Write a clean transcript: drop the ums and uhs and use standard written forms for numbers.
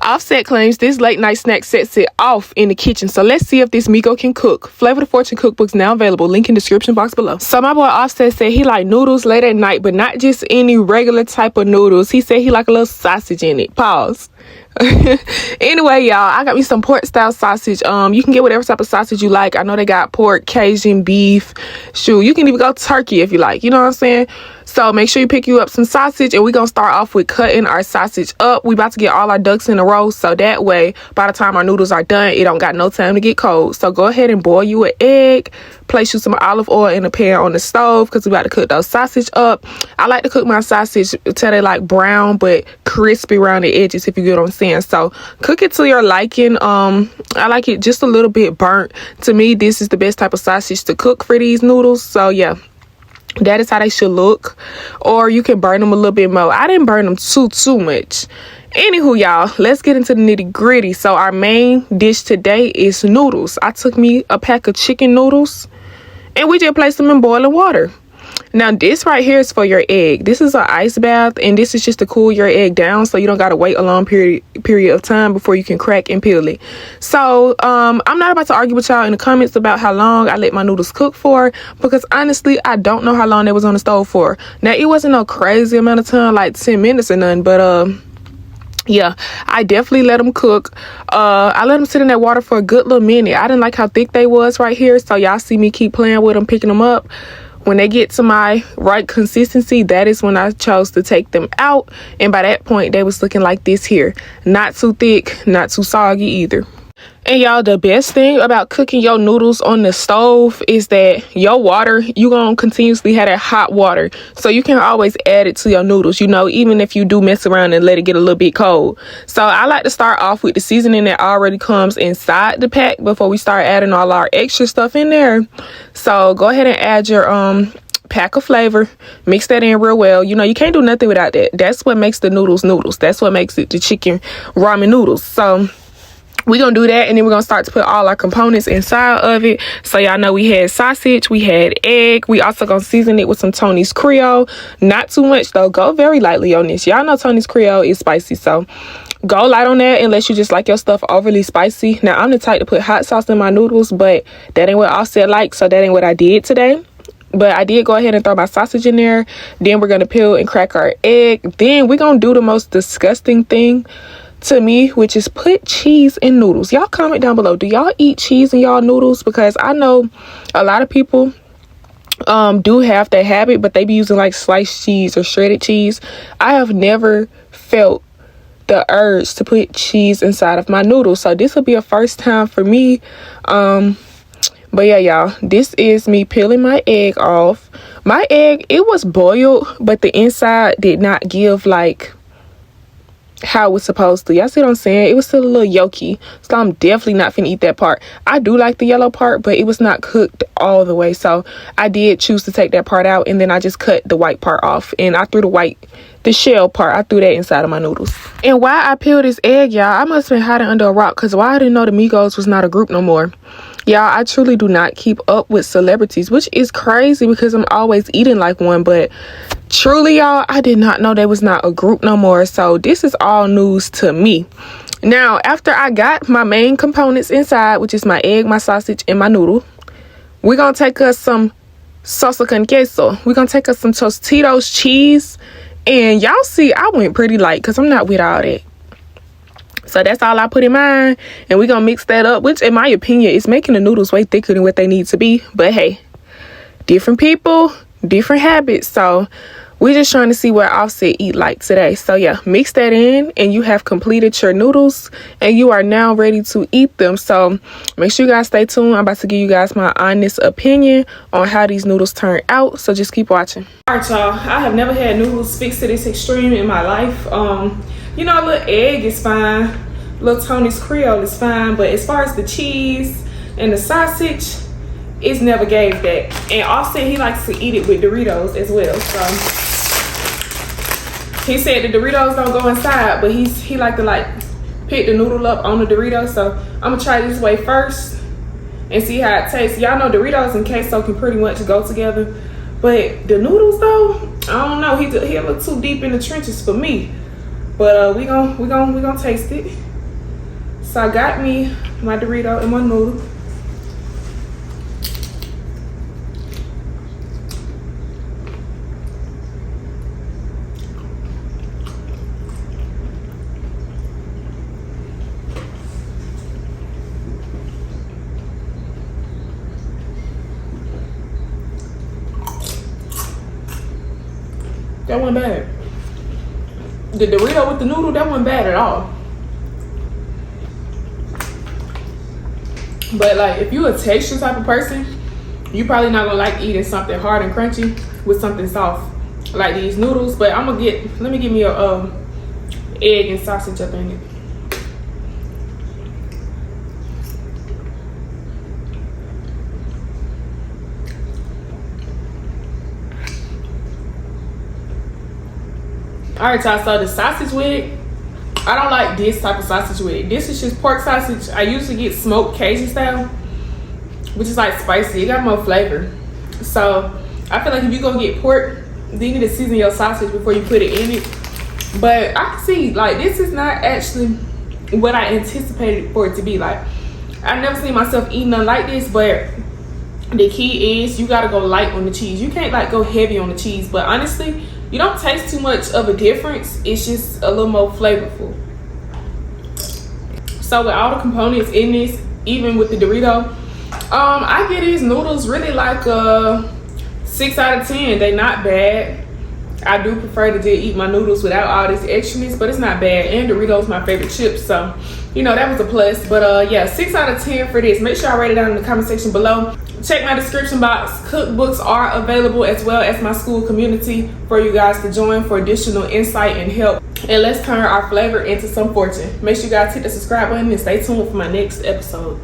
Offset claims this late night snack sets it off in the kitchen. So let's see if this Migo can cook. Flavor the Fortune cookbook's now available. Link in description box below. So my boy Offset said he like noodles late at night, but not just any regular type of noodles. He said he like a little sausage in it. Pause. Anyway, y'all, I got me some pork style sausage. You can get whatever type of sausage you like. I know they got pork, Cajun, beef. Shoot, you can even go turkey if you like. You know what I'm saying? So make sure you pick you up some sausage, and we're gonna start off with cutting our sausage up. We about to get all our ducks in a row, so that way by the time our noodles are done, it don't got no time to get cold. So go ahead and boil you an egg. Place you some olive oil in a pan on the stove because we about to cook those sausage up. I like to cook my sausage till they like brown but crispy around the edges, if you get what I'm saying. So cook it to your liking. I like it just a little bit burnt. To me, this is the best type of sausage to cook for these noodles. So yeah, that is how they should look. Or you can burn them a little bit more. I didn't burn them too much. Anywho, y'all, let's get into the nitty gritty. So our main dish today is noodles. I took me a pack of chicken noodles and we just placed them in boiling water. Now this right here is for your egg. This is an ice bath, and this is just to cool your egg down so you don't got to wait a long period of time before you can crack and peel it. So I'm not about to argue with y'all in the comments about how long I let my noodles cook for, because honestly I don't know how long they was on the stove for. Now it wasn't no crazy amount of time, like 10 minutes or nothing, but yeah, I definitely let them cook. I let them sit in that water for a good little minute. I didn't like how thick they was right here, so y'all see me keep playing with them, picking them up. When they get to my right consistency, that is when I chose to take them out. And by that point, they was looking like this here. Not too thick, not too soggy either. And y'all, the best thing about cooking your noodles on the stove is that your water, you gonna continuously have that hot water. So you can always add it to your noodles, you know, even if you do mess around and let it get a little bit cold. So I like to start off with the seasoning that already comes inside the pack before we start adding all our extra stuff in there. So go ahead and add your pack of flavor, mix that in real well. You know, you can't do nothing without that. That's what makes the noodles noodles. That's what makes it the chicken ramen noodles. So we're gonna do that, and then we're gonna start to put all our components inside of it. So y'all know we had sausage, we had egg. We also gonna season it with some Tony's Creole. Not too much though. Go very lightly on this. Y'all know Tony's Creole is spicy, so go light on that unless you just like your stuff overly spicy. Now I'm the type to put hot sauce in my noodles, but that ain't what Offset like, so that ain't what I did today. But I did go ahead and throw my sausage in there. Then we're gonna peel and crack our egg. Then we're gonna do the most disgusting thing to me, which is put cheese in noodles. Y'all comment down below, do y'all eat cheese in y'all noodles? Because I know a lot of people do have that habit, but they be using like sliced cheese or shredded cheese. I have never felt the urge to put cheese inside of my noodles, so this will be a first time for me. But yeah, y'all, this is me peeling my egg off. My egg, it was boiled, but the inside did not give like how it was supposed to. Y'all see what I'm saying? It was still a little yolky, so I'm definitely not finna eat that part. I do like the yellow part, but it was not cooked all the way, so I did choose to take that part out, and then I just cut the white part off, and I threw the shell part, I threw that inside of my noodles. And why I peeled this egg, y'all, I must have been hiding under a rock, because why I didn't know the Migos was not a group no more. Y'all, I truly do not keep up with celebrities, which is crazy because I'm always eating like one. But truly, y'all, I did not know they was not a group no more. So this is all news to me. Now, after I got my main components inside, which is my egg, my sausage, and my noodle, we're going to take us some salsa con queso. We're going to take us some Tostitos cheese. And y'all see, I went pretty light because I'm not with all that. So that's all I put in mine, and we're gonna mix that up, which in my opinion is making the noodles way thicker than what they need to be. But hey, different people, different habits. So we're just trying to see what Offset eat like today. So yeah, mix that in, and you have completed your noodles, and you are now ready to eat them. So make sure you guys stay tuned. I'm about to give you guys my honest opinion on how these noodles turn out, so just keep watching. All right, y'all, I have never had noodles fixed to this extreme in my life. You know, a little egg is fine, little Tony's Creole is fine, but as far as the cheese and the sausage, it's never gave that. And Offset, he likes to eat it with Doritos as well. So he said the Doritos don't go inside, but he like to pick the noodle up on the Doritos. So I'm gonna try this way first and see how it tastes. Y'all know Doritos and queso can pretty much go together, but the noodles though, I don't know. He a little too deep in the trenches for me. But we gonna taste it. So I got me my Dorito and my noodle. That wasn't bad. The Dorito with the noodle, that wasn't bad at all. But like, if you a texture type of person, you probably not gonna like eating something hard and crunchy with something soft like these noodles. But I'm gonna let me give me a egg and sausage up in it. Alright, y'all, so the sausage with it, I don't like this type of sausage with it. This is just pork sausage. I usually get smoked Cajun style, which is like spicy. It got more flavor. So I feel like if you go get pork, then you need to season your sausage before you put it in it. But I can see, like, this is not actually what I anticipated for it to be. Like, I've never seen myself eating nothing like this, but the key is you gotta go light on the cheese. You can't like go heavy on the cheese, but honestly, you don't taste too much of a difference. It's just a little more flavorful. So with all the components in this, even with the Dorito, I give these noodles really like a 6 out of 10. They not bad. I do prefer to just eat my noodles without all this extraness, but it's not bad. And Doritos my favorite chips, so you know that was a plus. But yeah, 6 out of 10 for this. Make sure I write it down in the comment section below. Check my description box. Cookbooks are available, as well as my school community for you guys to join for additional insight and help. And let's turn our flavor into some fortune. Make sure you guys hit the subscribe button and stay tuned for my next episode.